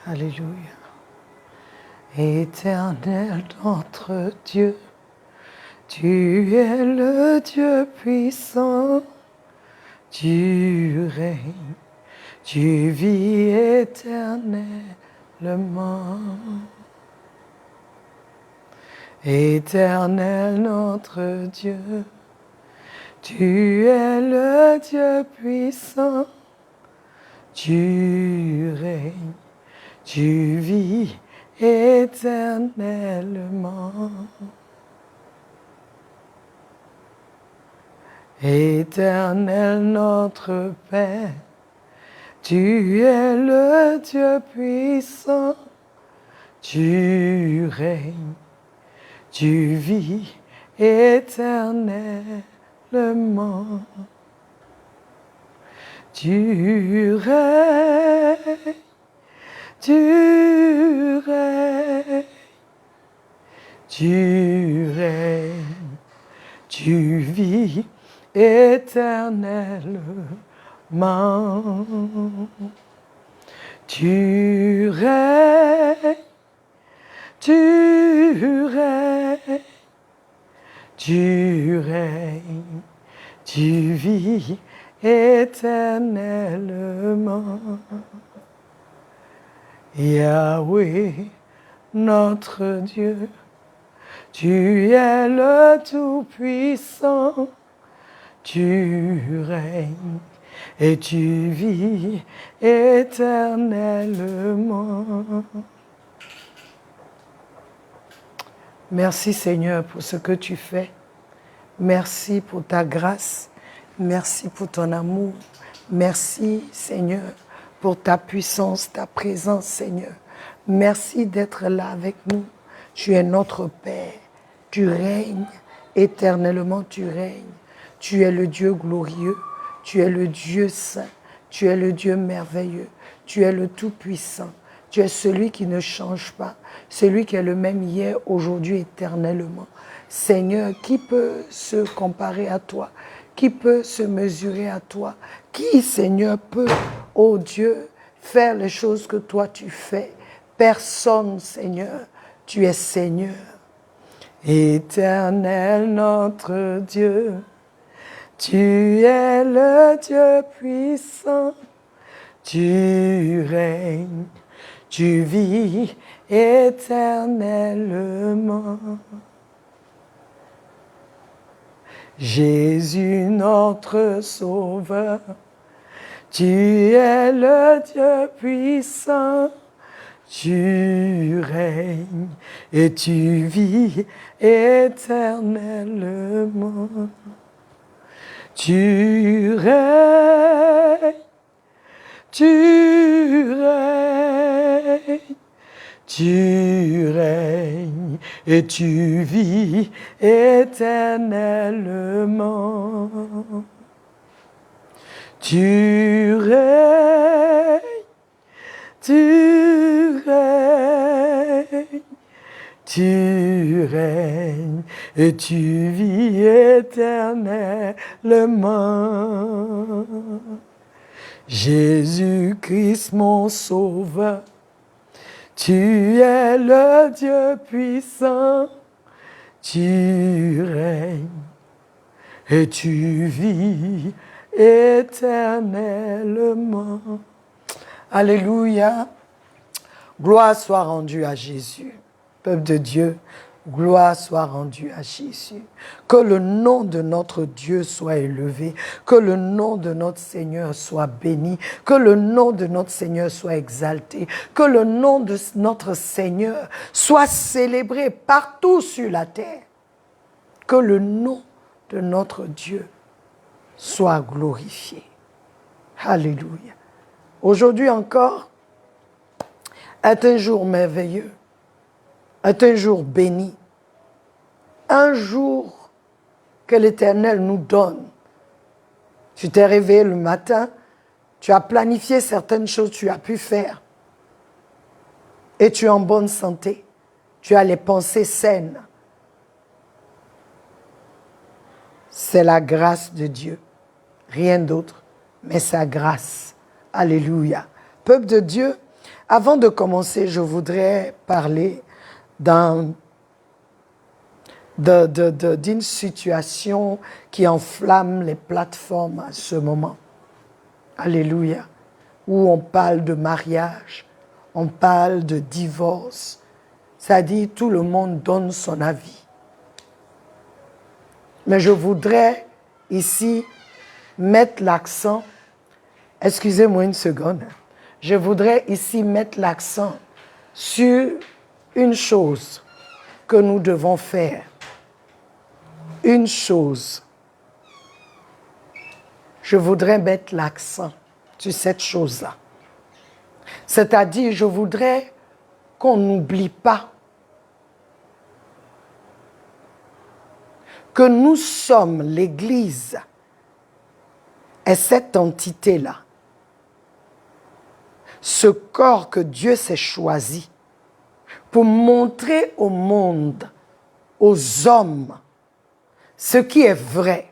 Alléluia. Éternel notre Dieu, tu es le Dieu puissant, tu règnes, tu vis éternellement. Éternel notre Dieu, tu es le Dieu puissant, tu règnes, tu vis éternellement. Éternel notre Père, tu es le Dieu puissant, tu règnes, tu vis éternellement. Tu règnes, tu règnes, tu règnes, tu vis éternellement. Tu règnes, tu règnes, tu règnes, tu vis éternellement. Yahweh, notre Dieu, tu es le Tout-Puissant, tu règnes et tu vis éternellement. Merci Seigneur pour ce que tu fais. Merci pour ta grâce. Merci pour ton amour. Merci Seigneur pour ta puissance, ta présence Seigneur. Merci d'être là avec nous. Tu es notre Père. Tu règnes éternellement, tu règnes. Tu es le Dieu glorieux. Tu es le Dieu saint. Tu es le Dieu merveilleux. Tu es le Tout-Puissant. Tu es celui qui ne change pas, celui qui est le même hier, aujourd'hui, éternellement. Seigneur, qui peut se comparer à toi? Qui peut se mesurer à toi? Qui, Seigneur, peut, ô Dieu, faire les choses que toi tu fais? Personne, Seigneur. Tu es Seigneur. Éternel notre Dieu, tu es le Dieu puissant, tu règnes. Tu vis éternellement. Jésus notre Sauveur, tu es le Dieu puissant, tu règnes et tu vis éternellement. Tu règnes, tu règnes, tu règnes et tu vis éternellement. Tu règnes, tu règnes, tu règnes et tu vis éternellement. Jésus-Christ mon Sauveur, tu es le Dieu puissant, tu règnes et tu vis éternellement. Alléluia, gloire soit rendue à Jésus, peuple de Dieu. Gloire soit rendue à Jésus. Que le nom de notre Dieu soit élevé. Que le nom de notre Seigneur soit béni. Que le nom de notre Seigneur soit exalté. Que le nom de notre Seigneur soit célébré partout sur la terre. Que le nom de notre Dieu soit glorifié. Alléluia. Aujourd'hui encore est un jour merveilleux. Est un jour béni, un jour que l'Éternel nous donne. Tu t'es réveillé le matin, tu as planifié certaines choses que tu as pu faire et tu es en bonne santé, tu as les pensées saines. C'est la grâce de Dieu, rien d'autre, mais sa grâce. Alléluia. Peuple de Dieu, Avant de commencer, je voudrais parler d'une situation qui enflamme les plateformes à ce moment. Alléluia. Où on parle de mariage, on parle de divorce. C'est-à-dire, tout le monde donne son avis. Mais je voudrais ici mettre l'accent, excusez-moi une seconde, je voudrais ici mettre l'accent sur une chose que nous devons faire. Une chose. Je voudrais mettre l'accent sur cette chose-là. C'est-à-dire, je voudrais qu'on n'oublie pas que nous sommes l'Église et cette entité-là, ce corps que Dieu s'est choisi pour montrer au monde, aux hommes, ce qui est vrai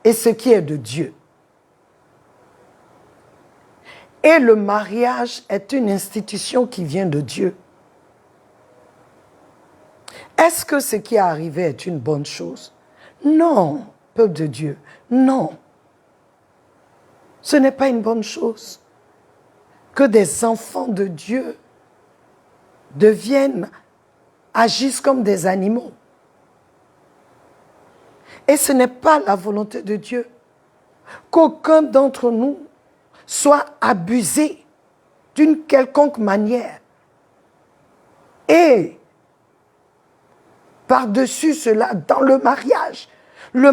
et ce qui est de Dieu. Et le mariage est une institution qui vient de Dieu. Est-ce que ce qui est arrivé est une bonne chose? Non, peuple de Dieu, non. Ce n'est pas une bonne chose que des enfants de Dieu agissent comme des animaux. Et ce n'est pas la volonté de Dieu qu'aucun d'entre nous soit abusé d'une quelconque manière. Et par-dessus cela, dans le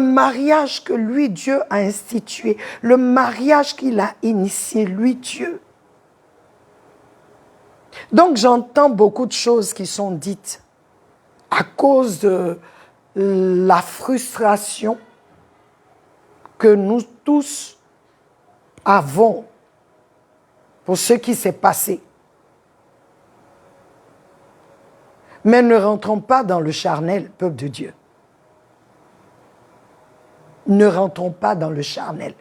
mariage que lui, Dieu, a institué, le mariage qu'il a initié, lui, Dieu. Donc, j'entends beaucoup de choses qui sont dites à cause de la frustration que nous tous avons pour ce qui s'est passé. Mais ne rentrons pas dans le charnel, peuple de Dieu. Ne rentrons pas dans le charnel.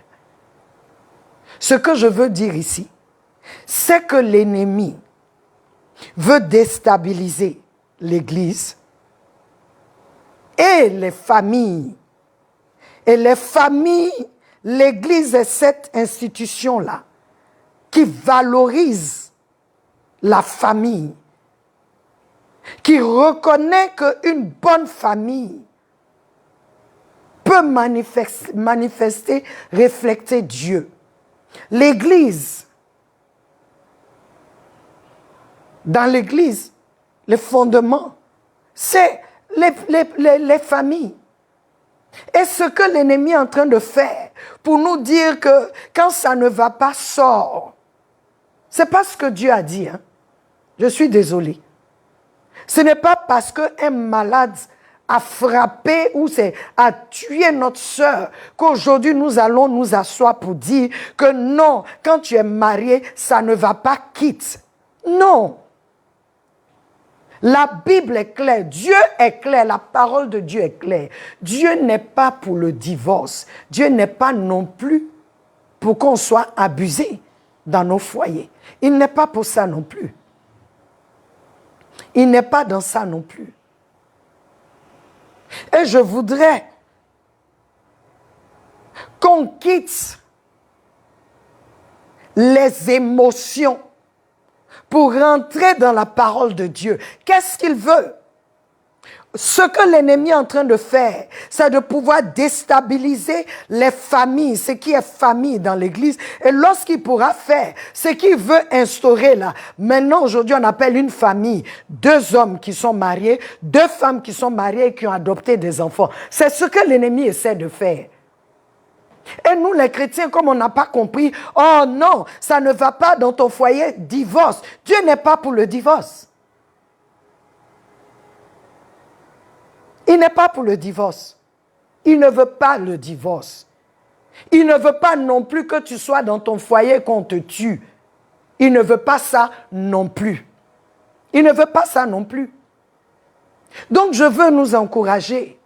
Ce que je veux dire ici, c'est que l'ennemi veut déstabiliser l'Église et les familles. Et les familles, l'Église est cette institution-là qui valorise la famille, qui reconnaît qu'une bonne famille peut manifester, refléter Dieu. L'Église, dans l'Église, le fondement, c'est les familles. Et ce que l'ennemi est en train de faire pour nous dire que quand ça ne va pas, sors. Ce n'est pas ce que Dieu a dit. Hein? Je suis désolée. Ce n'est pas parce qu'un malade a frappé ou a tué notre sœur qu'aujourd'hui nous allons nous asseoir pour dire que non, quand tu es marié, ça ne va pas, quitte. Non. La Bible est claire, Dieu est clair, la parole de Dieu est claire. Dieu n'est pas pour le divorce. Dieu n'est pas non plus pour qu'on soit abusé dans nos foyers. Il n'est pas pour ça non plus. Il n'est pas dans ça non plus. Et je voudrais qu'on quitte les émotions pour rentrer dans la parole de Dieu. Qu'est-ce qu'il veut? Ce que l'ennemi est en train de faire, c'est de pouvoir déstabiliser les familles, ce qui est famille dans l'Église. Et lorsqu'il pourra faire ce qu'il veut instaurer là, maintenant aujourd'hui on appelle une famille, 2 hommes qui sont mariés, 2 femmes qui sont mariées et qui ont adopté des enfants. C'est ce que l'ennemi essaie de faire. Et nous les chrétiens, comme on n'a pas compris, oh non, ça ne va pas dans ton foyer, divorce. Dieu n'est pas pour le divorce. Il n'est pas pour le divorce. Il ne veut pas le divorce. Il ne veut pas non plus que tu sois dans ton foyer qu'on te tue. Il ne veut pas ça non plus. Il ne veut pas ça non plus. Donc je veux nous encourager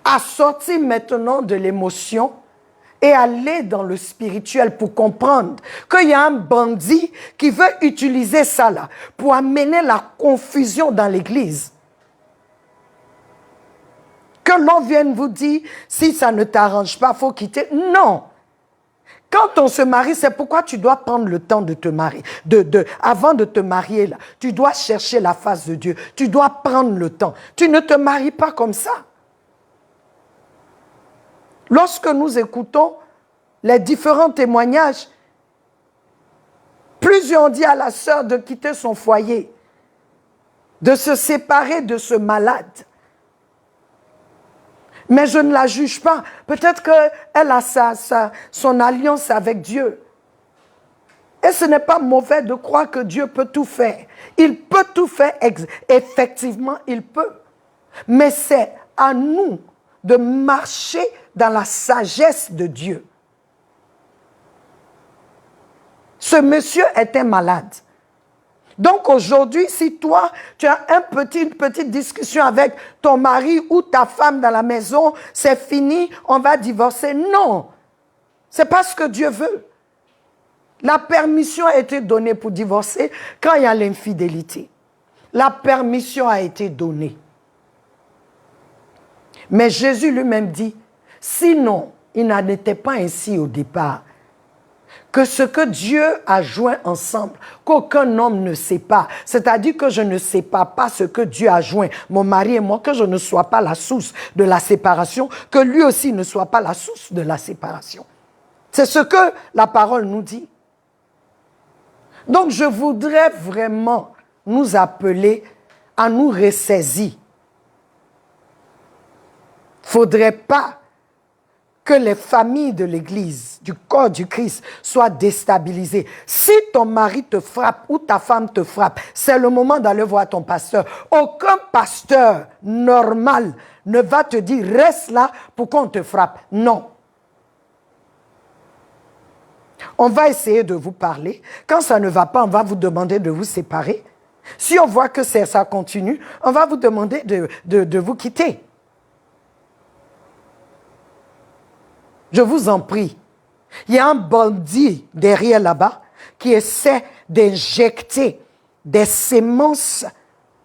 à sortir maintenant de l'émotion et aller dans le spirituel pour comprendre qu'il y a un bandit qui veut utiliser ça là pour amener la confusion dans l'église. Que l'on vienne vous dire, si ça ne t'arrange pas, il faut quitter. Non. Quand on se marie, c'est pourquoi tu dois prendre le temps de te marier. Avant de te marier, là, tu dois chercher la face de Dieu. Tu dois prendre le temps. Tu ne te maries pas comme ça. Lorsque nous écoutons les différents témoignages, plusieurs ont dit à la sœur de quitter son foyer, de se séparer de ce malade. Mais je ne la juge pas. Peut-être qu'elle a son alliance avec Dieu. Et ce n'est pas mauvais de croire que Dieu peut tout faire. Il peut tout faire, effectivement, il peut. Mais c'est à nous de marcher dans la sagesse de Dieu. Ce monsieur était malade. Donc aujourd'hui, si toi, tu as une petite discussion avec ton mari ou ta femme dans la maison, c'est fini, on va divorcer. Non, c'est pas ce que Dieu veut. La permission a été donnée pour divorcer quand il y a l'infidélité. La permission a été donnée. Mais Jésus lui-même dit, sinon, il n'en était pas ainsi au départ. Que ce que Dieu a joint ensemble, qu'aucun homme ne sépare. C'est-à-dire que je ne sépare pas ce que Dieu a joint, mon mari et moi, que je ne sois pas la source de la séparation, que lui aussi ne soit pas la source de la séparation. C'est ce que la parole nous dit. Donc je voudrais vraiment nous appeler à nous ressaisir. Il ne faudrait pas que les familles de l'Église, du corps du Christ, soient déstabilisées. Si ton mari te frappe ou ta femme te frappe, c'est le moment d'aller voir ton pasteur. Aucun pasteur normal ne va te dire « reste là pour qu'on te frappe ». Non. On va essayer de vous parler. Quand ça ne va pas, on va vous demander de vous séparer. Si on voit que ça continue, on va vous demander de vous quitter. Je vous en prie. Il y a un bandit derrière là-bas qui essaie d'injecter des semences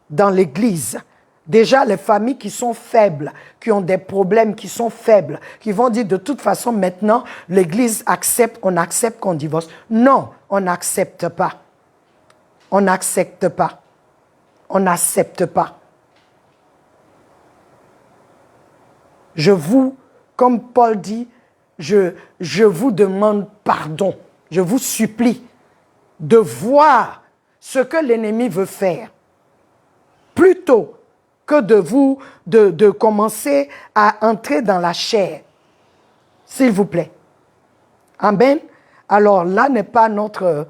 dans l'église. Déjà, les familles qui sont faibles, qui ont des problèmes, qui sont faibles, qui vont dire de toute façon maintenant, l'église accepte, on accepte qu'on divorce. Non, on n'accepte pas. On n'accepte pas. On n'accepte pas. Comme Paul dit, je vous demande pardon. Je vous supplie de voir ce que l'ennemi veut faire. Plutôt que de commencer à entrer dans la chair. S'il vous plaît. Amen. Alors là n'est pas notre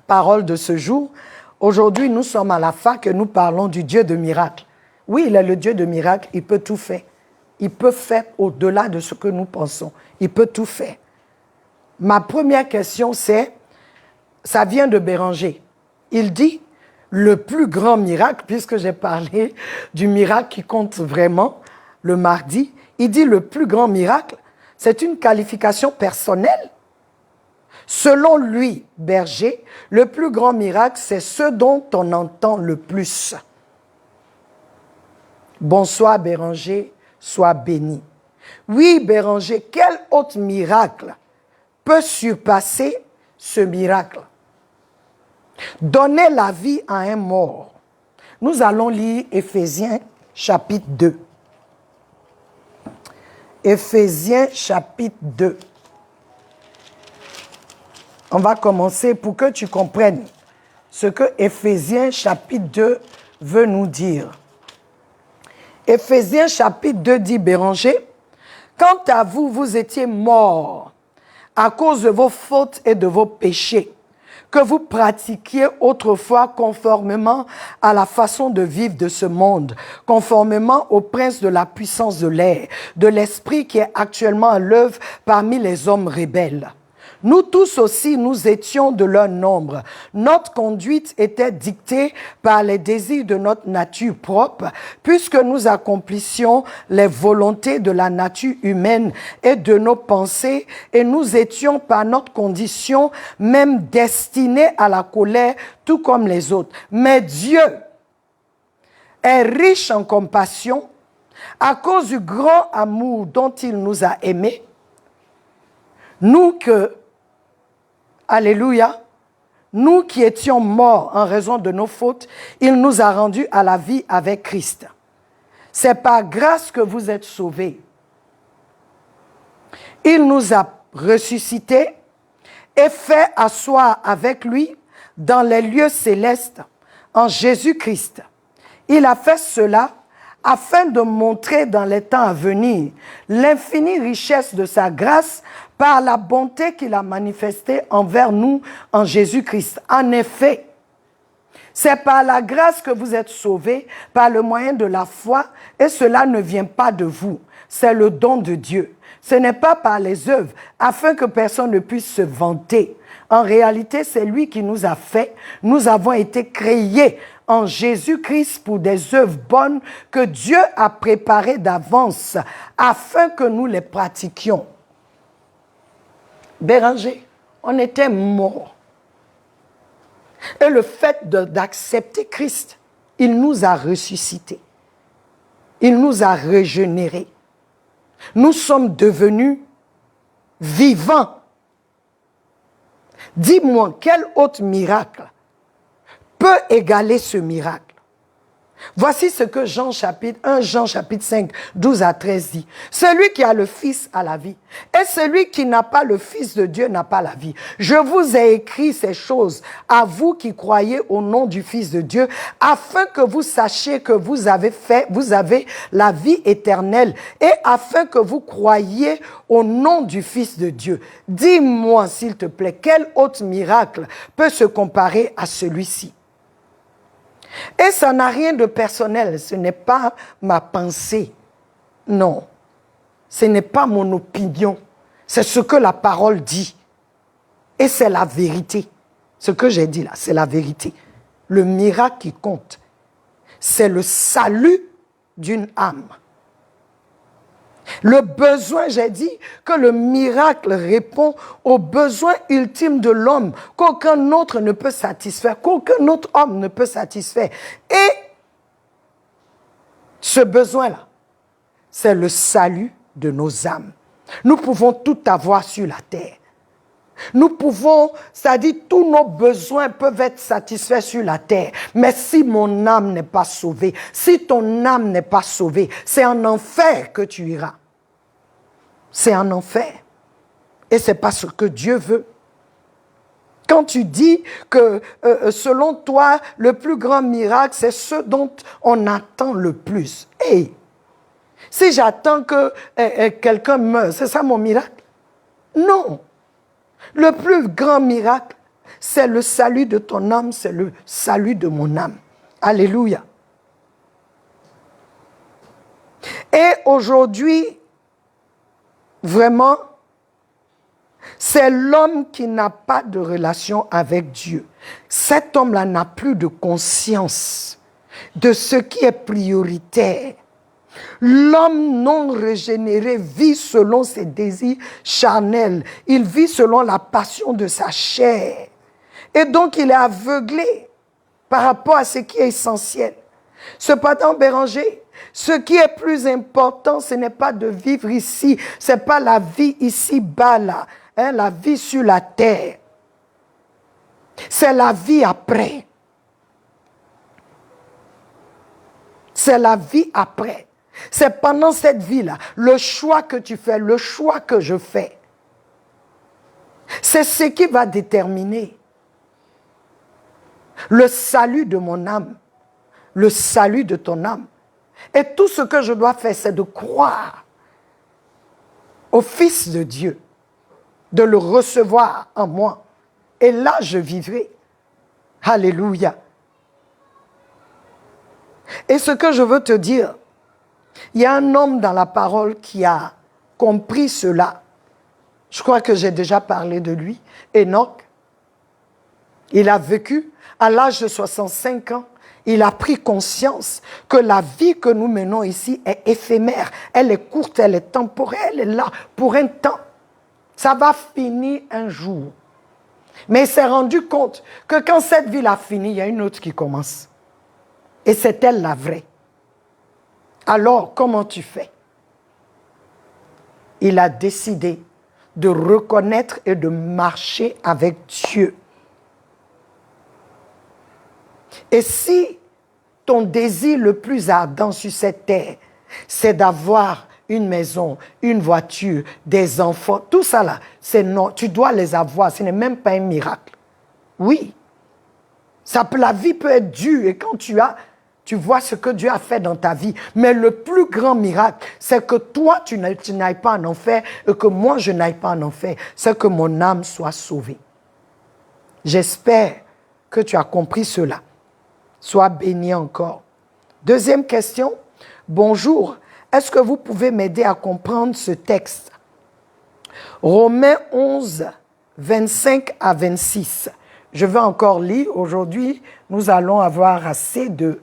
parole de ce jour. Aujourd'hui, nous sommes à la fac et nous parlons du Dieu de miracles. Oui, il est le Dieu de miracles, il peut tout faire. Il peut faire au-delà de ce que nous pensons. Il peut tout faire. Ma première question, c'est, ça vient de Béranger. Il dit, le plus grand miracle, puisque j'ai parlé du miracle qui compte vraiment le mardi, il dit le plus grand miracle, c'est une qualification personnelle. Selon lui, Berger, le plus grand miracle, c'est ce dont on entend le plus. Bonsoir Béranger, sois béni. Oui, Béranger, quel autre miracle peut surpasser ce miracle? Donner la vie à un mort. Nous allons lire Éphésiens chapitre 2. Éphésiens chapitre 2. On va commencer pour que tu comprennes ce que Éphésiens chapitre 2 veut nous dire. Éphésiens chapitre 2 dit Béranger, quant à vous, vous étiez morts à cause de vos fautes et de vos péchés, que vous pratiquiez autrefois conformément à la façon de vivre de ce monde, conformément au prince de la puissance de l'air, de l'esprit qui est actuellement à l'œuvre parmi les hommes rebelles. Nous tous aussi, nous étions de leur nombre. Notre conduite était dictée par les désirs de notre nature propre, puisque nous accomplissions les volontés de la nature humaine et de nos pensées, et nous étions par notre condition même destinés à la colère, tout comme les autres. Mais Dieu est riche en compassion à cause du grand amour dont il nous a aimés. Nous Alléluia, nous qui étions morts en raison de nos fautes, il nous a rendus à la vie avec Christ. C'est par grâce que vous êtes sauvés. Il nous a ressuscités et fait asseoir avec lui dans les lieux célestes en Jésus-Christ. Il a fait cela afin de montrer dans les temps à venir l'infinie richesse de sa grâce par la bonté qu'il a manifestée envers nous en Jésus-Christ. En effet, c'est par la grâce que vous êtes sauvés, par le moyen de la foi, et cela ne vient pas de vous, c'est le don de Dieu. Ce n'est pas par les œuvres, afin que personne ne puisse se vanter. En réalité, c'est lui qui nous a fait. Nous avons été créés en Jésus-Christ pour des œuvres bonnes que Dieu a préparées d'avance, afin que nous les pratiquions. Béranger, on était morts. Et le fait d'accepter Christ, il nous a ressuscités. Il nous a régénérés. Nous sommes devenus vivants. Dis-moi, quel autre miracle peut égaler ce miracle? Voici ce que 1 Jean chapitre 5, 12 à 13 dit. Celui qui a le Fils a la vie. Et celui qui n'a pas le Fils de Dieu n'a pas la vie. Je vous ai écrit ces choses à vous qui croyez au nom du Fils de Dieu, afin que vous sachiez que vous avez la vie éternelle, et afin que vous croyiez au nom du Fils de Dieu. Dis-moi, s'il te plaît, quel autre miracle peut se comparer à celui-ci? Et ça n'a rien de personnel, ce n'est pas ma pensée. Non, ce n'est pas mon opinion. C'est ce que la parole dit. Et c'est la vérité. Ce que j'ai dit là, c'est la vérité. Le miracle qui compte, c'est le salut d'une âme. Le besoin, j'ai dit que le miracle répond aux besoins ultimes de l'homme, qu'aucun autre ne peut satisfaire, qu'aucun autre homme ne peut satisfaire. Et ce besoin-là, c'est le salut de nos âmes. Nous pouvons tout avoir sur la terre. Nous pouvons, c'est-à-dire tous nos besoins peuvent être satisfaits sur la terre. Mais si mon âme n'est pas sauvée, si ton âme n'est pas sauvée, c'est en enfer que tu iras. C'est en enfer. Et ce n'est pas ce que Dieu veut. Quand tu dis que, selon toi, le plus grand miracle, c'est ce dont on attend le plus. Hey, si j'attends que quelqu'un meure, c'est ça mon miracle? Non. Le plus grand miracle, c'est le salut de ton âme, c'est le salut de mon âme. Alléluia. Et aujourd'hui, vraiment, c'est l'homme qui n'a pas de relation avec Dieu. Cet homme-là n'a plus de conscience de ce qui est prioritaire. L'homme non régénéré vit selon ses désirs charnels. Il vit selon la passion de sa chair. Et donc, il est aveuglé par rapport à ce qui est essentiel. Cependant, Béranger, ce qui est plus important, ce n'est pas de vivre ici. Ce n'est pas la vie ici-bas, là. Hein, la vie sur la terre. C'est la vie après. C'est la vie après. C'est pendant cette vie-là, le choix que tu fais, le choix que je fais. C'est ce qui va déterminer le salut de mon âme, le salut de ton âme. Et tout ce que je dois faire, c'est de croire au Fils de Dieu, de le recevoir en moi. Et là, je vivrai. Alléluia. Et ce que je veux te dire, il y a un homme dans la parole qui a compris cela. Je crois que j'ai déjà parlé de lui. Enoch, il a vécu à l'âge de 65 ans. Il a pris conscience que la vie que nous menons ici est éphémère. Elle est courte, elle est temporaire, elle est là pour un temps. Ça va finir un jour. Mais il s'est rendu compte que quand cette vie a fini, il y a une autre qui commence. Et c'est elle la vraie. Alors, comment tu fais? Il a décidé de reconnaître et de marcher avec Dieu. Et si ton désir le plus ardent sur cette terre, c'est d'avoir une maison, une voiture, des enfants, tout ça là, c'est non, tu dois les avoir, ce n'est même pas un miracle. Oui, la vie peut être dure et quand tu vois ce que Dieu a fait dans ta vie. Mais le plus grand miracle, c'est que toi, tu n'ailles pas en enfer et que moi, je n'aille pas en enfer. C'est que mon âme soit sauvée. J'espère que tu as compris cela. Sois béni encore. Deuxième question. Bonjour. Est-ce que vous pouvez m'aider à comprendre ce texte? Romains 11, 25 à 26. Je vais encore lire. Aujourd'hui, nous allons avoir assez de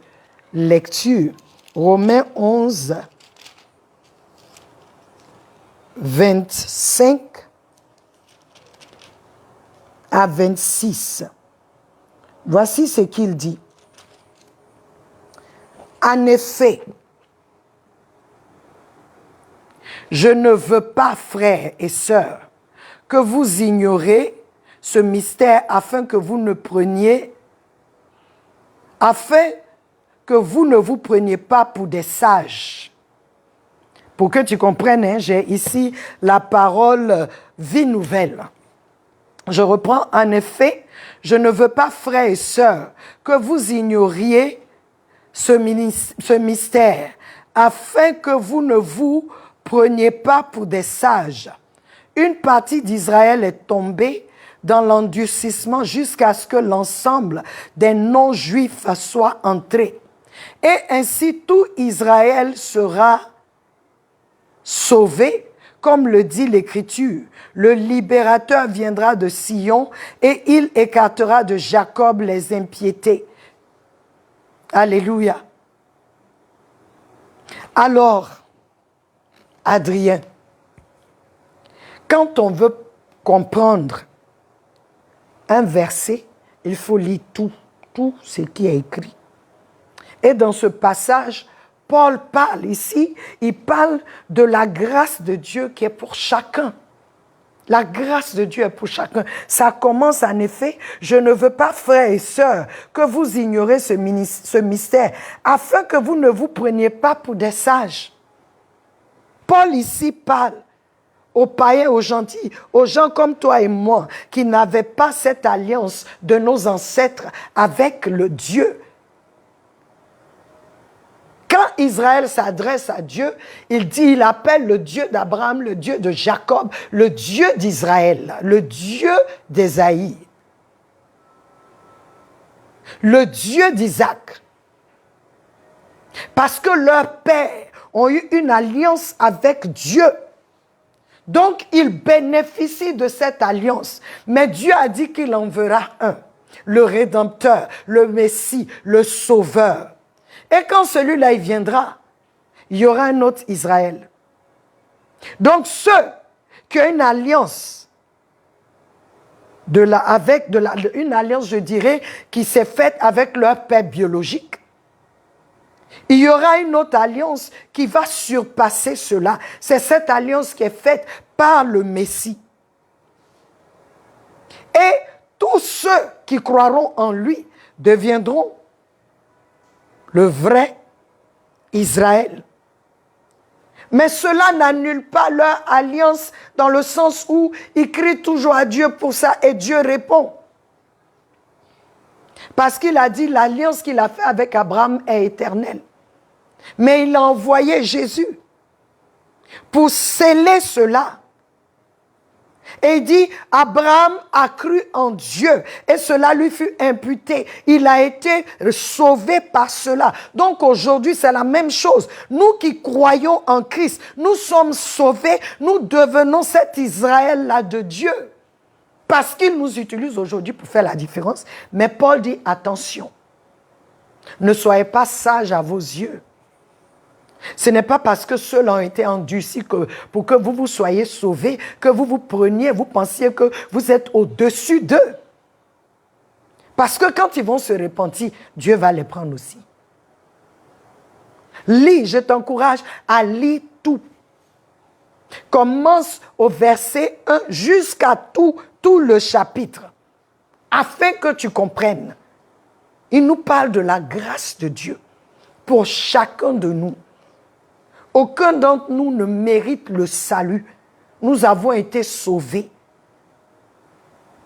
lecture. Romains 11, 25 à 26. Voici ce qu'il dit. En effet, je ne veux pas, frères et sœurs, que vous ignorez ce mystère afin que vous ne vous preniez pas pour des sages. Pour que tu comprennes, hein, j'ai ici la parole vie nouvelle. Je reprends, en effet, je ne veux pas, frères et sœurs, que vous ignoriez ce mystère, afin que vous ne vous preniez pas pour des sages. Une partie d'Israël est tombée dans l'endurcissement jusqu'à ce que l'ensemble des non-juifs soit entré. Et ainsi tout Israël sera sauvé, comme le dit l'Écriture. Le libérateur viendra de Sion et il écartera de Jacob les impiétés. Alléluia. Alors, Adrien, quand on veut comprendre un verset, il faut lire tout ce qui est écrit. Et dans ce passage, Paul parle ici, il parle de la grâce de Dieu qui est pour chacun. La grâce de Dieu est pour chacun. Ça commence en effet, je ne veux pas, frères et sœurs, que vous ignorez ce mystère, afin que vous ne vous preniez pas pour des sages. Paul ici parle aux païens, aux gentils, aux gens comme toi et moi, qui n'avaient pas cette alliance de nos ancêtres avec le Dieu. Quand Israël s'adresse à Dieu, il appelle le Dieu d'Abraham, le Dieu de Jacob, le Dieu d'Israël, le Dieu d'Ésaïe, le Dieu d'Isaac. Parce que leurs pères ont eu une alliance avec Dieu. Donc, ils bénéficient de cette alliance. Mais Dieu a dit qu'il en verra un, le Rédempteur, le Messie, le Sauveur. Et quand celui-là, il viendra, il y aura un autre Israël. Donc, ceux qui ont une alliance, une alliance, je dirais, qui s'est faite avec leur père biologique, il y aura une autre alliance qui va surpasser cela. C'est cette alliance qui est faite par le Messie. Et tous ceux qui croiront en lui deviendront le vrai Israël. Mais cela n'annule pas leur alliance dans le sens où ils crient toujours à Dieu pour ça et Dieu répond. Parce qu'il a dit l'alliance qu'il a faite avec Abraham est éternelle. Mais il a envoyé Jésus pour sceller cela. Et il dit, Abraham a cru en Dieu et cela lui fut imputé. Il a été sauvé par cela. Donc aujourd'hui, c'est la même chose. Nous qui croyons en Christ, nous sommes sauvés, nous devenons cet Israël-là de Dieu. Parce qu'il nous utilise aujourd'hui pour faire la différence. Mais Paul dit, attention, ne soyez pas sages à vos yeux. Ce n'est pas parce que ceux-là ont été endurcis pour que vous soyez sauvés, que vous preniez, vous pensiez que vous êtes au-dessus d'eux. Parce que quand ils vont se repentir, Dieu va les prendre aussi. Lis, je t'encourage à lire tout. Commence au verset 1 jusqu'à tout le chapitre, afin que tu comprennes. Il nous parle de la grâce de Dieu pour chacun de nous. Aucun d'entre nous ne mérite le salut. Nous avons été sauvés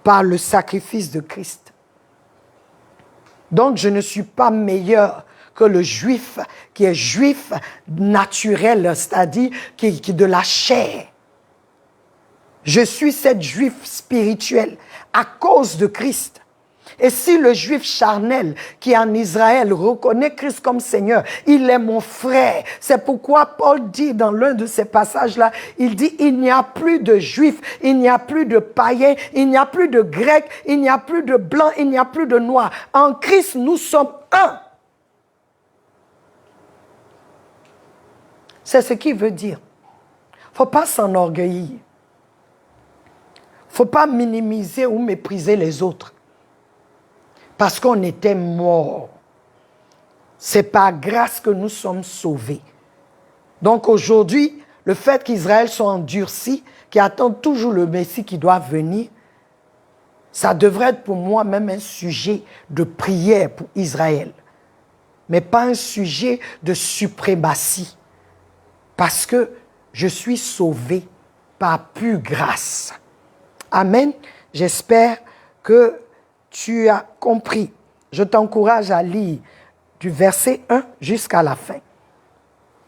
par le sacrifice de Christ. Donc, je ne suis pas meilleur que le juif qui est juif naturel, c'est-à-dire qui est de la chair. Je suis cette juif spirituel à cause de Christ. Et si le juif charnel qui est en Israël reconnaît Christ comme Seigneur, il est mon frère. C'est pourquoi Paul dit dans l'un de ces passages-là, il dit, il n'y a plus de juifs, il n'y a plus de païens, il n'y a plus de grecs, il n'y a plus de blancs, il n'y a plus de noirs. En Christ, nous sommes un. C'est ce qu'il veut dire. Il ne faut pas s'enorgueillir. Il ne faut pas minimiser ou mépriser les autres. Parce qu'on était morts. C'est par grâce que nous sommes sauvés. Donc aujourd'hui, le fait qu'Israël soit endurci, qui attend toujours le Messie qui doit venir, ça devrait être pour moi même un sujet de prière pour Israël. Mais pas un sujet de suprématie. Parce que je suis sauvé par pure grâce. Amen. J'espère que tu as compris. Je t'encourage à lire du verset 1 jusqu'à la fin.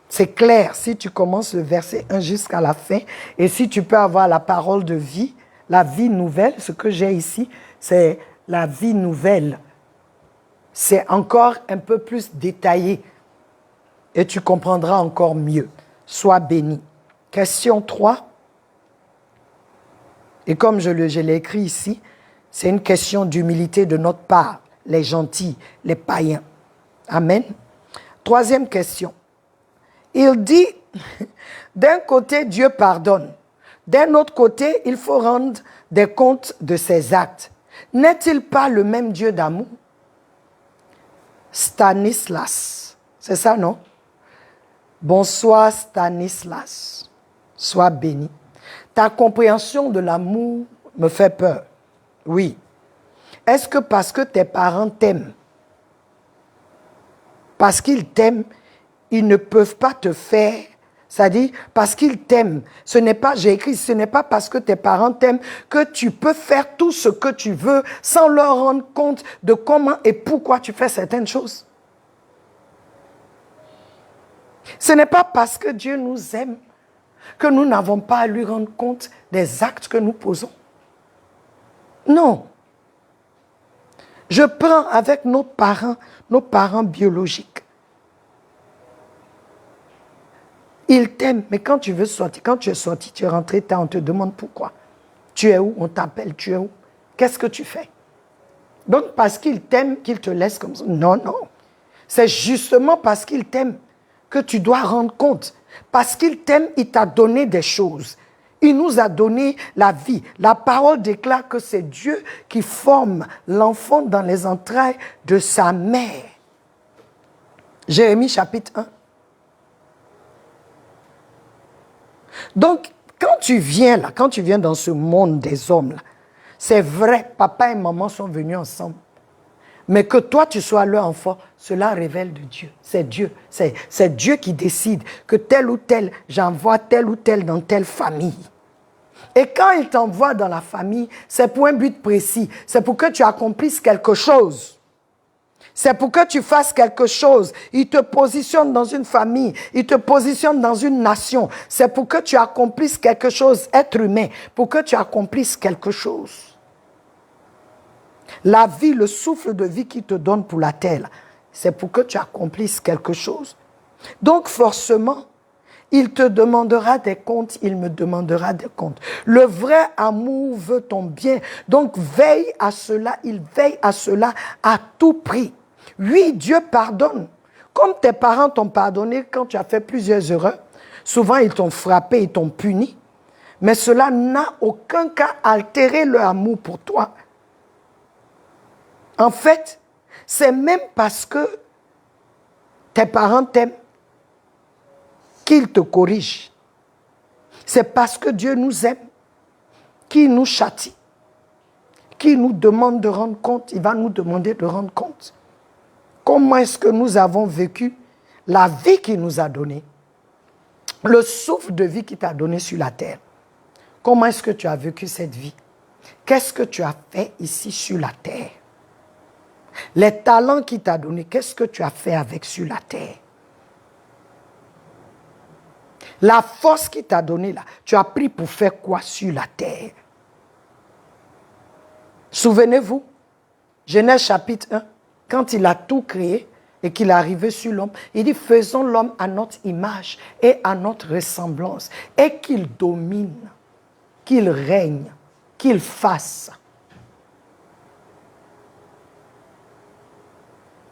C'est clair, si tu commences le verset 1 jusqu'à la fin, et si tu peux avoir la parole de vie, la vie nouvelle, ce que j'ai ici, c'est la vie nouvelle. C'est encore un peu plus détaillé, et tu comprendras encore mieux. Sois béni. Question 3. Et comme je l'ai écrit ici, c'est une question d'humilité de notre part, les gentils, les païens. Amen. Troisième question. Il dit, d'un côté, Dieu pardonne. D'un autre côté, il faut rendre des comptes de ses actes. N'est-il pas le même Dieu d'amour? Stanislas. C'est ça, non? Bonsoir, Stanislas. Sois béni. Ta compréhension de l'amour me fait peur. Oui. Est-ce que parce que tes parents t'aiment, parce qu'ils t'aiment, ils ne peuvent pas te faire, c'est-à-dire parce qu'ils t'aiment, ce n'est pas, j'ai écrit, ce n'est pas parce que tes parents t'aiment que tu peux faire tout ce que tu veux sans leur rendre compte de comment et pourquoi tu fais certaines choses. Ce n'est pas parce que Dieu nous aime que nous n'avons pas à lui rendre compte des actes que nous posons. Non. Je prends avec nos parents biologiques. Ils t'aiment, mais quand tu veux sortir, quand tu es sorti, tu es rentré, on te demande pourquoi. Tu es où? On t'appelle, tu es où? Qu'est-ce que tu fais? Donc, parce qu'ils t'aiment, qu'ils te laissent comme ça. Non, non. C'est justement parce qu'ils t'aiment que tu dois rendre compte. Parce qu'il t'aime, il t'a donné des choses. Il nous a donné la vie. La parole déclare que c'est Dieu qui forme l'enfant dans les entrailles de sa mère. Jérémie chapitre 1. Donc, quand tu viens là, quand tu viens dans ce monde des hommes là, c'est vrai, papa et maman sont venus ensemble. Mais que toi, tu sois leur enfant, cela révèle de Dieu. C'est Dieu. C'est Dieu qui décide que tel ou tel, j'envoie tel ou tel dans telle famille. Et quand il t'envoie dans la famille, c'est pour un but précis. C'est pour que tu accomplisses quelque chose. C'est pour que tu fasses quelque chose. Il te positionne dans une famille. Il te positionne dans une nation. C'est pour que tu accomplisses quelque chose, être humain, pour que tu accomplisses quelque chose. La vie, le souffle de vie qu'il te donne pour la terre, c'est pour que tu accomplisses quelque chose. Donc forcément, il te demandera des comptes, il me demandera des comptes. Le vrai amour veut ton bien. Donc veille à cela, il veille à cela à tout prix. Oui, Dieu pardonne. Comme tes parents t'ont pardonné quand tu as fait plusieurs erreurs, souvent ils t'ont frappé, ils t'ont puni. Mais cela n'a aucun cas altéré leur amour pour toi. En fait, c'est même parce que tes parents t'aiment qu'ils te corrigent. C'est parce que Dieu nous aime qu'il nous châtie, qu'il nous demande de rendre compte. Il va nous demander de rendre compte. Comment est-ce que nous avons vécu la vie qu'il nous a donnée, le souffle de vie qu'il t'a donné sur la terre? Comment est-ce que tu as vécu cette vie? Qu'est-ce que tu as fait ici sur la terre? Les talents qu'il t'a donnés, qu'est-ce que tu as fait avec sur la terre? La force qu'il t'a donnée là, tu as pris pour faire quoi sur la terre? Souvenez-vous, Genèse chapitre 1, quand il a tout créé et qu'il est arrivé sur l'homme, il dit, faisons l'homme à notre image et à notre ressemblance, et qu'il domine, qu'il règne, qu'il fasse.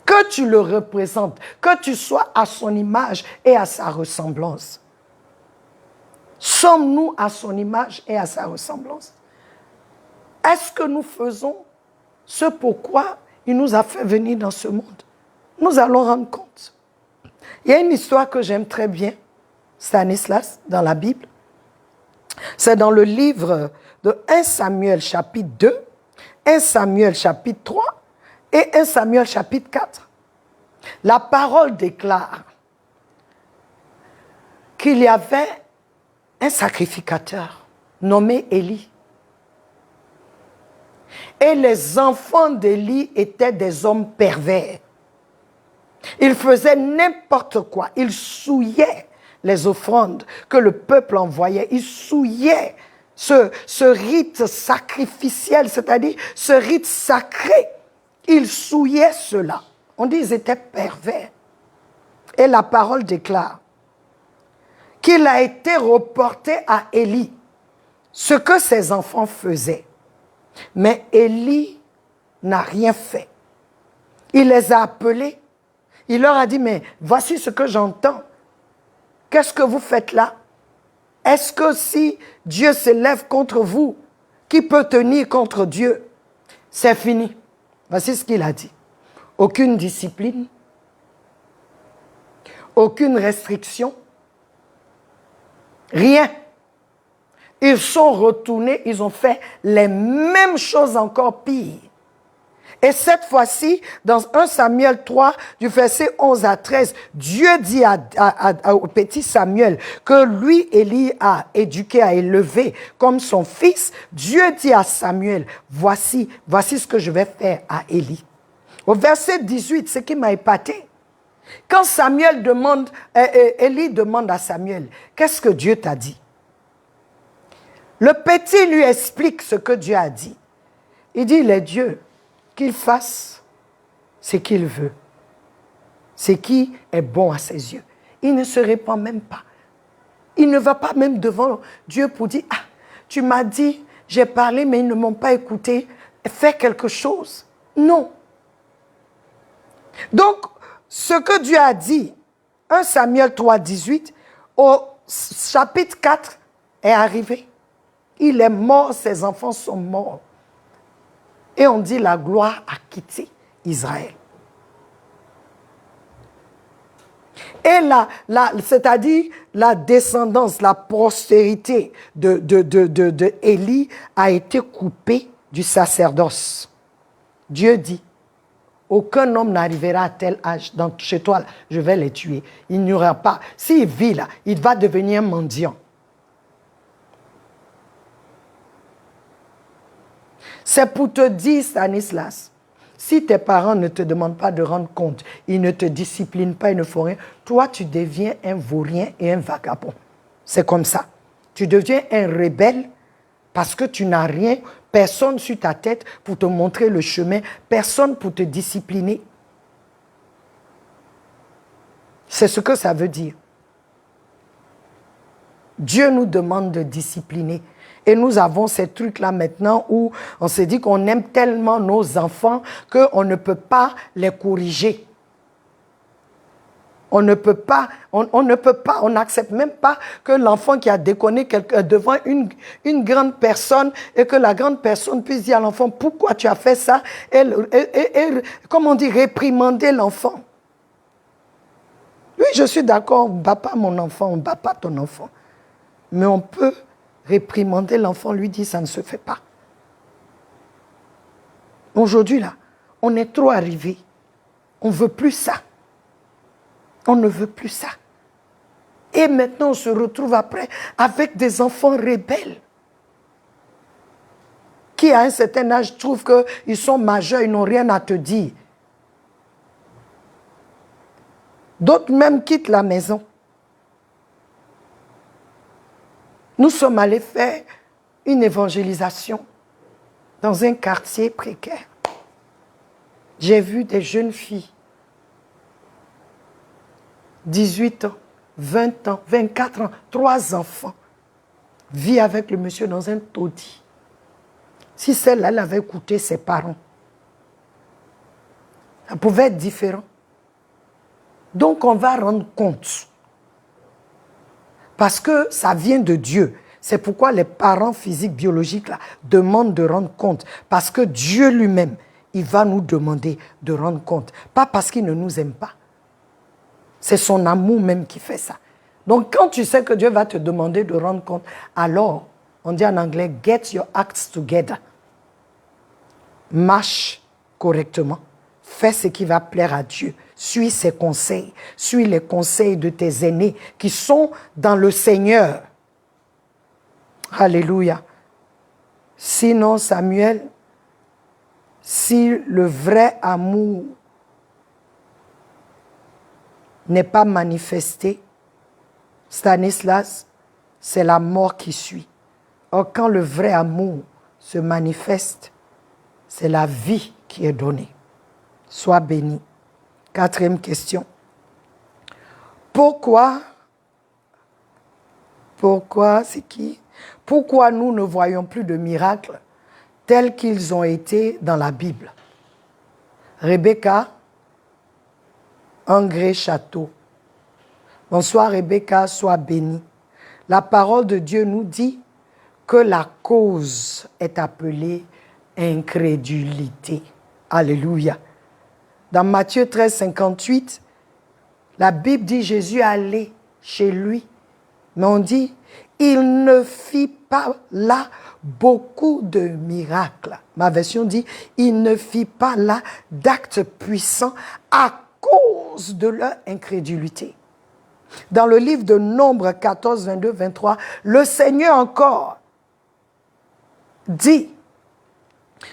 Que tu le représentes, que tu sois à son image et à sa ressemblance. Sommes-nous à son image et à sa ressemblance? Est-ce que nous faisons ce pourquoi il nous a fait venir dans ce monde? Nous allons rendre compte. Il y a une histoire que j'aime très bien, Stanislas, dans la Bible. C'est dans le livre de 1 Samuel chapitre 2, 1 Samuel chapitre 3 et 1 Samuel chapitre 4. La parole déclare qu'il y avait un sacrificateur nommé Élie. Et les enfants d'Élie étaient des hommes pervers. Ils faisaient n'importe quoi. Ils souillaient les offrandes que le peuple envoyait. Ils souillaient ce rite sacrificiel, c'est-à-dire ce rite sacré. Ils souillaient cela. On dit qu'ils étaient pervers. Et la parole déclare qu'il a été reporté à Élie ce que ses enfants faisaient. Mais Élie n'a rien fait. Il les a appelés. Il leur a dit, mais voici ce que j'entends. Qu'est-ce que vous faites là? Est-ce que si Dieu s'élève contre vous, qui peut tenir contre Dieu? C'est fini. Voici ce qu'il a dit. Aucune discipline, aucune restriction, rien. Ils sont retournés, ils ont fait les mêmes choses encore pires. Et cette fois-ci, dans 1 Samuel 3, du verset 11 à 13, Dieu dit au petit Samuel, que lui, Élie, a éduqué, a élevé comme son fils. Dieu dit à Samuel, voici ce que je vais faire à Élie. Au verset 18, ce qui m'a épaté, quand Élie demande à Samuel, qu'est-ce que Dieu t'a dit? Le petit lui explique ce que Dieu a dit. Il dit, il est Dieu, qu'il fasse ce qu'il veut. Ce qui est bon à ses yeux. Il ne se répand même pas. Il ne va pas même devant Dieu pour dire, ah, tu m'as dit, j'ai parlé, mais ils ne m'ont pas écouté. Fais quelque chose. Non. Donc, ce que Dieu a dit, 1 Samuel 3, 18, au chapitre 4 est arrivé. Il est mort, ses enfants sont morts. Et on dit la gloire a quitté Israël. Et c'est-à-dire la descendance, la postérité de Élie a été coupée du sacerdoce. Dieu dit, aucun homme n'arrivera à tel âge, chez toi, je vais les tuer. Il n'y aura pas. S'il vit là, il va devenir mendiant. C'est pour te dire, Stanislas, Si tes parents ne te demandent pas de rendre compte, ils ne te disciplinent pas, ils ne font rien, toi, tu deviens un vaurien et un vagabond. C'est comme ça. Tu deviens un rebelle parce que tu n'as rien, personne sur ta tête pour te montrer le chemin, personne pour te discipliner. C'est ce que ça veut dire. Dieu nous demande de discipliner. Et nous avons ces trucs-là maintenant où on se dit qu'on aime tellement nos enfants qu'on ne peut pas les corriger. On ne peut pas, on n'accepte même pas que l'enfant qui a déconné devant une grande personne et que la grande personne puisse dire à l'enfant, pourquoi tu as fait ça? Et comment on dit, réprimander l'enfant. Oui, je suis d'accord, on ne bat pas mon enfant, on ne bat pas ton enfant. Mais on peut réprimander l'enfant, lui dit, ça ne se fait pas. Aujourd'hui, là, on est trop arrivé. On ne veut plus ça. On ne veut plus ça. Et maintenant, on se retrouve après avec des enfants rebelles qui, à un certain âge, trouvent qu'ils sont majeurs, ils n'ont rien à te dire. D'autres même quittent la maison. Nous sommes allés faire une évangélisation dans un quartier précaire. J'ai vu des jeunes filles, 18 ans, 20 ans, 24 ans, 3 enfants, vivent avec le monsieur dans un taudis. Si celle-là, elle avait écouté ses parents, ça pouvait être différent. Donc, on va rendre compte. Parce que ça vient de Dieu. C'est pourquoi les parents physiques, biologiques, là, demandent de rendre compte. Parce que Dieu lui-même, il va nous demander de rendre compte. Pas parce qu'il ne nous aime pas. C'est son amour même qui fait ça. Donc, quand tu sais que Dieu va te demander de rendre compte, alors, on dit en anglais, get your acts together. Marche correctement. Fais ce qui va plaire à Dieu. Suis ses conseils. Suis les conseils de tes aînés qui sont dans le Seigneur. Alléluia. Sinon, Samuel, si le vrai amour n'est pas manifesté, Stanislas, c'est la mort qui suit. Or, quand le vrai amour se manifeste, c'est la vie qui est donnée. Sois béni. 4e question. Pourquoi c'est qui? Pourquoi nous ne voyons plus de miracles tels qu'ils ont été dans la Bible? Rebecca, Angré Château. Bonsoir Rebecca, sois bénie. La parole de Dieu nous dit que la cause est appelée incrédulité. Alléluia. Dans Matthieu 13, 58, la Bible dit Jésus allait chez lui. Mais on dit, il ne fit pas là beaucoup de miracles. Ma version dit, il ne fit pas là d'actes puissants à cause de leur incrédulité. Dans le livre de Nombre 14, 22, 23, le Seigneur encore dit,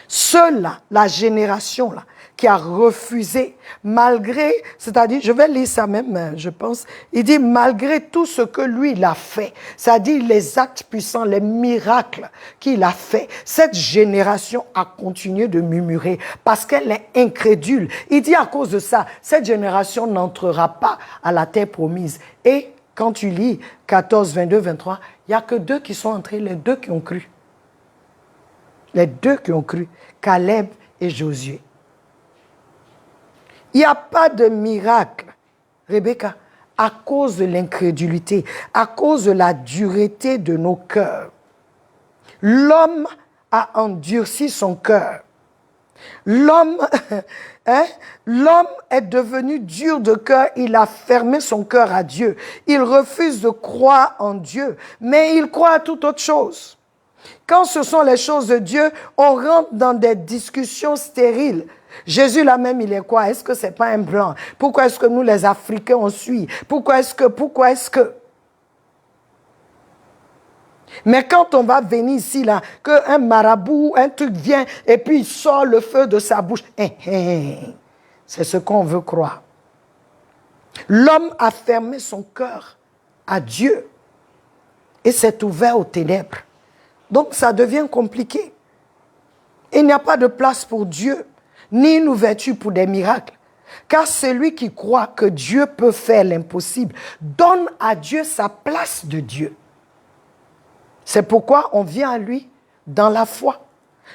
ceux-là, la génération là, qui a refusé, malgré, c'est-à-dire, je vais lire ça même, je pense, il dit, malgré tout ce que lui, il a fait, c'est-à-dire les actes puissants, les miracles qu'il a fait, cette génération a continué de murmurer parce qu'elle est incrédule. Il dit à cause de ça, cette génération n'entrera pas à la terre promise. Et quand tu lis 14, 22, 23, il n'y a que 2 qui sont entrés, les 2 qui ont cru. Les 2 qui ont cru, Caleb et Josué. Il n'y a pas de miracle, Rebecca, à cause de l'incrédulité, à cause de la dureté de nos cœurs. L'homme a endurci son cœur. L'homme est devenu dur de cœur, il a fermé son cœur à Dieu. Il refuse de croire en Dieu, mais il croit à toute autre chose. Quand ce sont les choses de Dieu, on rentre dans des discussions stériles. Jésus là-même, il est quoi? Est-ce que ce n'est pas un blanc? Pourquoi est-ce que nous, les Africains, on suit? Pourquoi est-ce que? Mais quand on va venir ici, là, qu'un marabout, un truc vient et puis il sort le feu de sa bouche, c'est ce qu'on veut croire. L'homme a fermé son cœur à Dieu et s'est ouvert aux ténèbres. Donc ça devient compliqué. Il n'y a pas de place pour Dieu, ni une ouverture pour des miracles. Car celui qui croit que Dieu peut faire l'impossible donne à Dieu sa place de Dieu. C'est pourquoi on vient à lui dans la foi.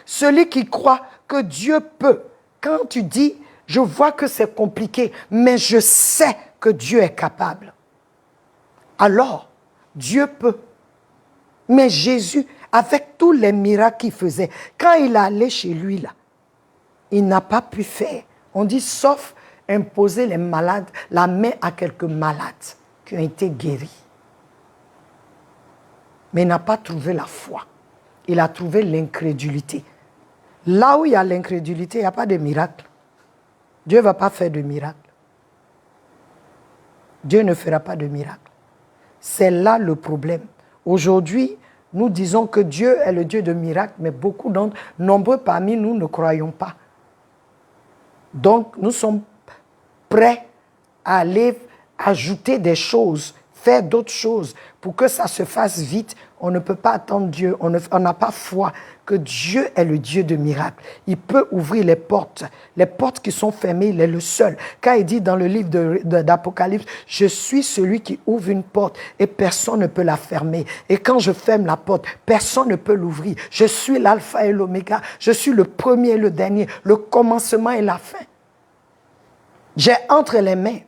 Celui qui croit que Dieu peut, quand tu dis, je vois que c'est compliqué, mais je sais que Dieu est capable. Alors, Dieu peut. Mais Jésus, avec tous les miracles qu'il faisait, quand il allait chez lui, là, il n'a pas pu faire. On dit, sauf imposer les malades, la main à quelques malades qui ont été guéris. Mais il n'a pas trouvé la foi. Il a trouvé l'incrédulité. Là où il y a l'incrédulité, il n'y a pas de miracle. Dieu ne va pas faire de miracle. Dieu ne fera pas de miracle. C'est là le problème. Aujourd'hui, nous disons que Dieu est le Dieu de miracles, mais nombreux parmi nous ne croyons pas. Donc, nous sommes prêts à aller ajouter des choses, faire d'autres choses pour que ça se fasse vite. On ne peut pas attendre Dieu, on n'a pas foi que Dieu est le Dieu de miracles. Il peut ouvrir les portes qui sont fermées, il est le seul. Quand il dit dans le livre d'Apocalypse, je suis celui qui ouvre une porte et personne ne peut la fermer. Et quand je ferme la porte, personne ne peut l'ouvrir. Je suis l'alpha et l'oméga, je suis le premier et le dernier, le commencement et la fin. J'ai entre les mains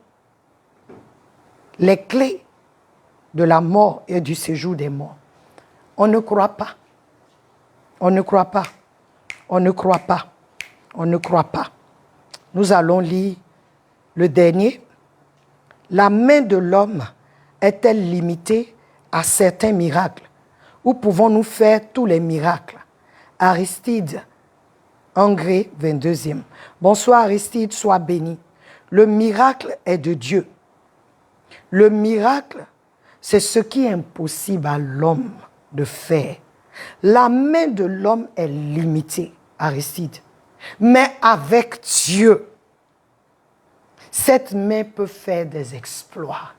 les clés de la mort et du séjour des morts. On ne croit pas. On ne croit pas. On ne croit pas. On ne croit pas. Nous allons lire le dernier. La main de l'homme est-elle limitée à certains miracles? Où pouvons-nous faire tous les miracles? Aristide, Angré, 22e. Bonsoir Aristide, sois béni. Le miracle est de Dieu. Le miracle, c'est ce qui est impossible à l'homme de faire. La main de l'homme est limitée, Aristide. Mais avec Dieu, cette main peut faire des exploits.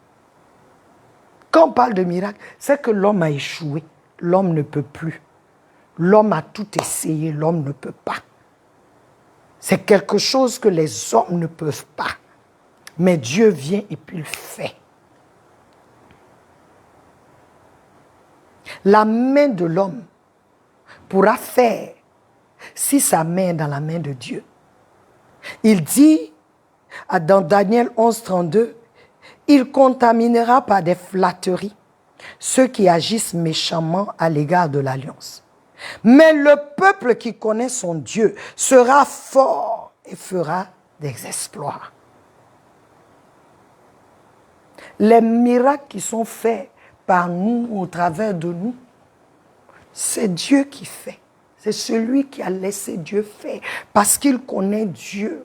Quand on parle de miracle, c'est que l'homme a échoué. L'homme ne peut plus. L'homme a tout essayé, l'homme ne peut pas. C'est quelque chose que les hommes ne peuvent pas. Mais Dieu vient et puis le fait. La main de l'homme pourra faire si sa main est dans la main de Dieu. Il dit dans Daniel 11, 32, il contaminera par des flatteries ceux qui agissent méchamment à l'égard de l'alliance. Mais le peuple qui connaît son Dieu sera fort et fera des exploits. Les miracles qui sont faits par nous, au travers de nous, c'est Dieu qui fait. C'est celui qui a laissé Dieu faire. Parce qu'il connaît Dieu,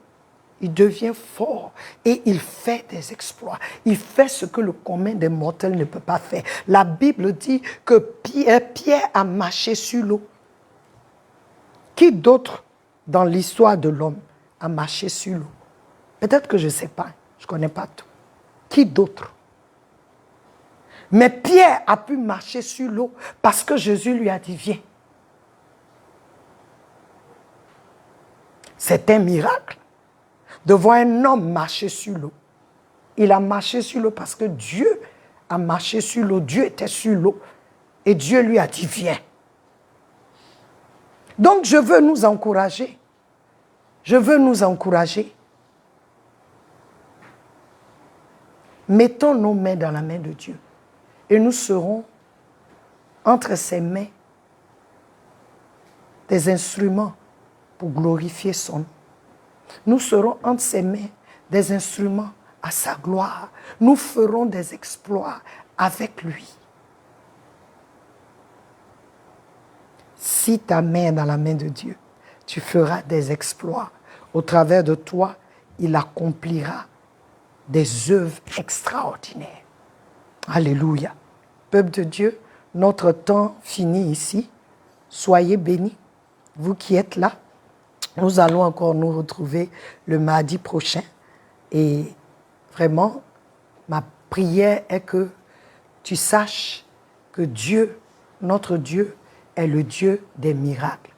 il devient fort et il fait des exploits. Il fait ce que le commun des mortels ne peut pas faire. La Bible dit que Pierre a marché sur l'eau. Qui d'autre dans l'histoire de l'homme a marché sur l'eau? Peut-être que je ne sais pas, je ne connais pas tout. Qui d'autre? Mais Pierre a pu marcher sur l'eau parce que Jésus lui a dit, viens. C'est un miracle de voir un homme marcher sur l'eau. Il a marché sur l'eau parce que Dieu a marché sur l'eau. Dieu était sur l'eau. Et Dieu lui a dit, viens. Donc je veux nous encourager. Je veux nous encourager. Mettons nos mains dans la main de Dieu. Et nous serons entre ses mains des instruments pour glorifier son nom. Nous serons entre ses mains des instruments à sa gloire. Nous ferons des exploits avec lui. Si ta main est dans la main de Dieu, tu feras des exploits. Au travers de toi, il accomplira des œuvres extraordinaires. Alléluia. Peuple de Dieu, notre temps finit ici. Soyez bénis, vous qui êtes là. Nous allons encore nous retrouver le mardi prochain. Et vraiment, ma prière est que tu saches que Dieu, notre Dieu, est le Dieu des miracles.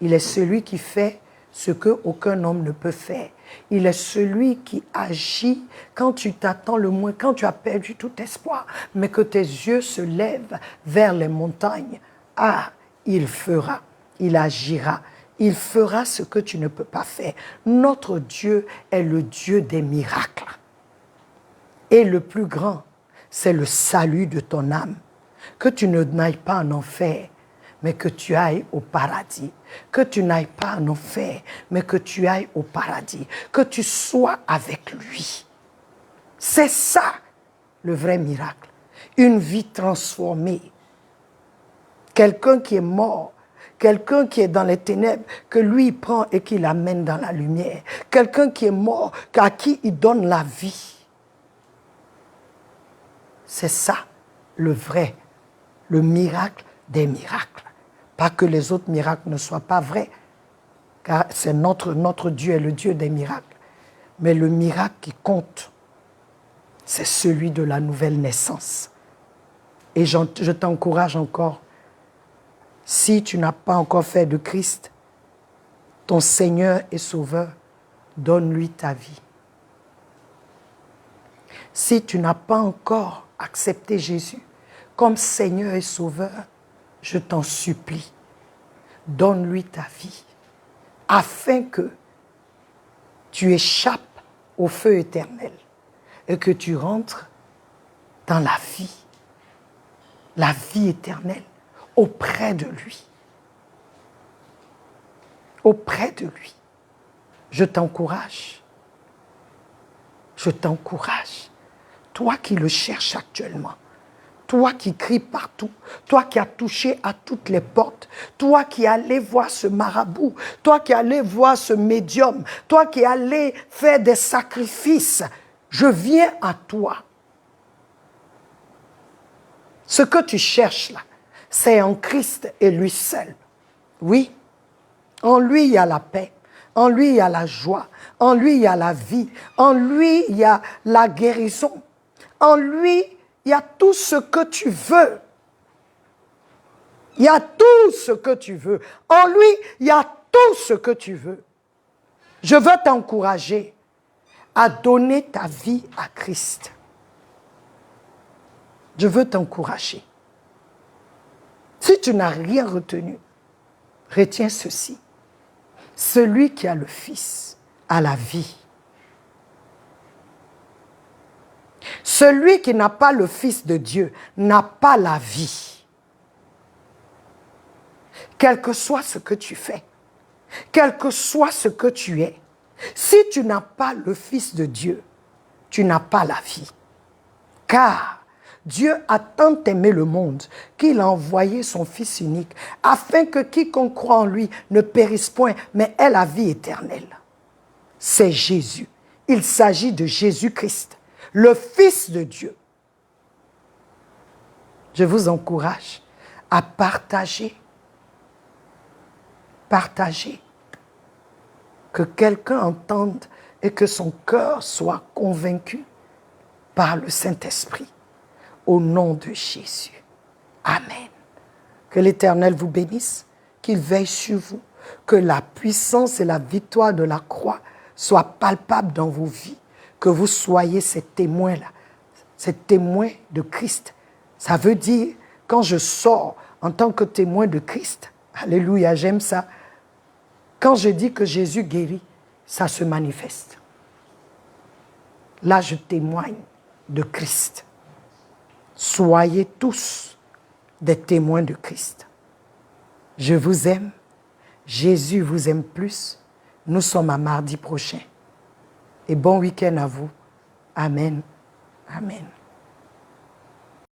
Il est celui qui fait ce qu'aucun homme ne peut faire. Il est celui qui agit quand tu t'attends le moins, quand tu as perdu tout espoir, mais que tes yeux se lèvent vers les montagnes. Ah, il fera, il agira, il fera ce que tu ne peux pas faire. Notre Dieu est le Dieu des miracles. Et le plus grand, c'est le salut de ton âme. Que tu n'ailles pas en enfer, mais que tu ailles au paradis. Que tu n'ailles pas en enfer, mais que tu ailles au paradis. Que tu sois avec lui. C'est ça, le vrai miracle. Une vie transformée. Quelqu'un qui est mort, quelqu'un qui est dans les ténèbres, que lui il prend et qu'il l'amène dans la lumière. Quelqu'un qui est mort, à qui il donne la vie. C'est ça, le vrai, le miracle des miracles. Pas que les autres miracles ne soient pas vrais, car c'est notre Dieu est le Dieu des miracles. Mais le miracle qui compte, c'est celui de la nouvelle naissance. Et je t'encourage encore, si tu n'as pas encore fait de Christ, ton Seigneur et Sauveur, donne-lui ta vie. Si tu n'as pas encore accepté Jésus comme Seigneur et Sauveur, je t'en supplie, donne-lui ta vie, afin que tu échappes au feu éternel et que tu rentres dans la vie éternelle, auprès de lui. Auprès de lui. Je t'encourage. Je t'encourage. Toi qui le cherches actuellement, toi qui cries partout, toi qui as touché à toutes les portes, toi qui allais voir ce marabout, toi qui allais voir ce médium, toi qui allais faire des sacrifices, je viens à toi. Ce que tu cherches là, c'est en Christ et lui seul. Oui, en lui il y a la paix, en lui il y a la joie, en lui il y a la vie, en lui il y a la guérison, en lui il y a tout ce que tu veux. Il y a tout ce que tu veux. En lui, il y a tout ce que tu veux. Je veux t'encourager à donner ta vie à Christ. Je veux t'encourager. Si tu n'as rien retenu, retiens ceci. Celui qui a le Fils a la vie. Celui qui n'a pas le Fils de Dieu n'a pas la vie. Quel que soit ce que tu fais, quel que soit ce que tu es, si tu n'as pas le Fils de Dieu, tu n'as pas la vie. Car Dieu a tant aimé le monde qu'il a envoyé son Fils unique afin que quiconque croit en lui ne périsse point, mais ait la vie éternelle. C'est Jésus. Il s'agit de Jésus-Christ, le Fils de Dieu. Je vous encourage à partager. Partager. Que quelqu'un entende et que son cœur soit convaincu par le Saint-Esprit. Au nom de Jésus. Amen. Que l'Éternel vous bénisse, qu'il veille sur vous, que la puissance et la victoire de la croix soient palpables dans vos vies, que vous soyez ces témoins-là, ces témoins de Christ. Ça veut dire, quand je sors en tant que témoin de Christ, alléluia, j'aime ça, quand je dis que Jésus guérit, ça se manifeste. Là, je témoigne de Christ. Soyez tous des témoins de Christ. Je vous aime. Jésus vous aime plus. Nous sommes à mardi prochain. Et bon week-end à vous. Amen. Amen.